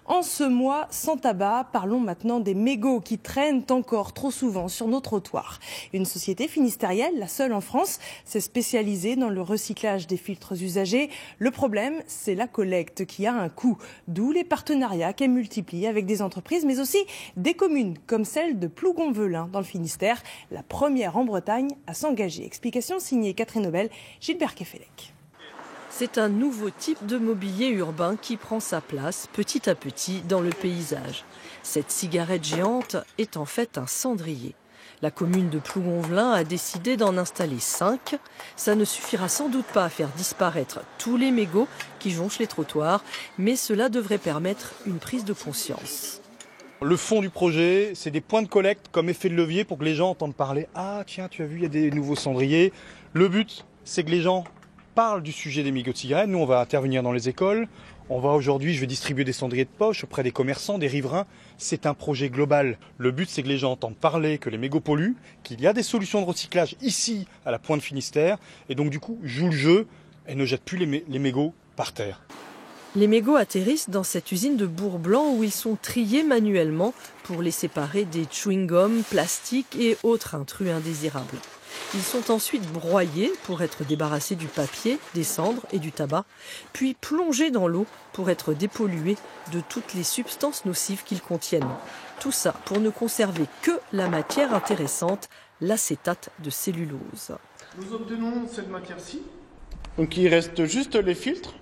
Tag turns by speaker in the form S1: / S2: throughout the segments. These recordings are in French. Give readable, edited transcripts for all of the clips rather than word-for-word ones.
S1: En ce mois sans tabac, parlons maintenant des mégots qui traînent encore trop souvent sur nos trottoirs. Une société finistérielle, la seule en France, s'est spécialisée dans le recyclage des filtres usagés. Le problème, c'est la collecte qui a un coût. D'où les partenariats qu'elle multiplie avec des entreprises, mais aussi des communes comme celle de Plougonvelin dans le Finistère, la première en Bretagne à s'engager. Explication signée Catherine Nobel, Gilbert Kefelec.
S2: C'est un nouveau type de mobilier urbain qui prend sa place petit à petit dans le paysage. Cette cigarette géante est en fait un cendrier. La commune de Plougonvelin a décidé d'en installer 5. Ça ne suffira sans doute pas à faire disparaître tous les mégots qui jonchent les trottoirs, mais cela devrait permettre une prise de conscience.
S3: Le fond du projet, c'est des points de collecte comme effet de levier pour que les gens entendent parler. Ah tiens, tu as vu, il y a des nouveaux cendriers. Le but, c'est que les gens parle du sujet des mégots de cigarettes. Nous, on va intervenir dans les écoles. Je vais distribuer des cendriers de poche auprès des commerçants, des riverains. C'est un projet global. Le but, c'est que les gens entendent parler que les mégots polluent, qu'il y a des solutions de recyclage ici, à la Pointe Finistère. Et donc, du coup, jouent le jeu et ne jettent plus les mégots par terre.
S2: Les mégots atterrissent dans cette usine de Bourg-Blanc où ils sont triés manuellement pour les séparer des chewing-gums, plastiques et autres intrus indésirables. Ils sont ensuite broyés pour être débarrassés du papier, des cendres et du tabac, puis plongés dans l'eau pour être dépollués de toutes les substances nocives qu'ils contiennent. Tout ça pour ne conserver que la matière intéressante, l'acétate de cellulose.
S4: Nous obtenons cette matière-ci. Donc il reste juste les filtres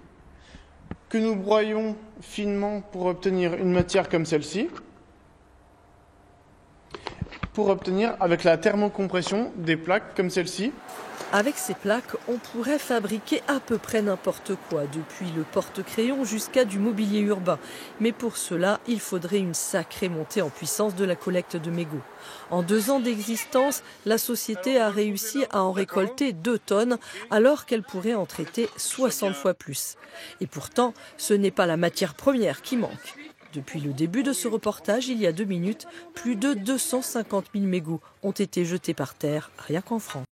S4: que nous broyons finement pour obtenir une matière comme celle-ci. Pour obtenir, avec la thermocompression, des plaques comme celle-ci.
S2: Avec ces plaques, on pourrait fabriquer à peu près n'importe quoi, depuis le porte-crayon jusqu'à du mobilier urbain. Mais pour cela, il faudrait une sacrée montée en puissance de la collecte de mégots. En 2 ans d'existence, la société a réussi à en récolter 2 tonnes, alors qu'elle pourrait en traiter 60 fois plus. Et pourtant, ce n'est pas la matière première qui manque. Depuis le début de ce reportage, il y a 2 minutes, plus de 250 000 mégots ont été jetés par terre, rien qu'en France.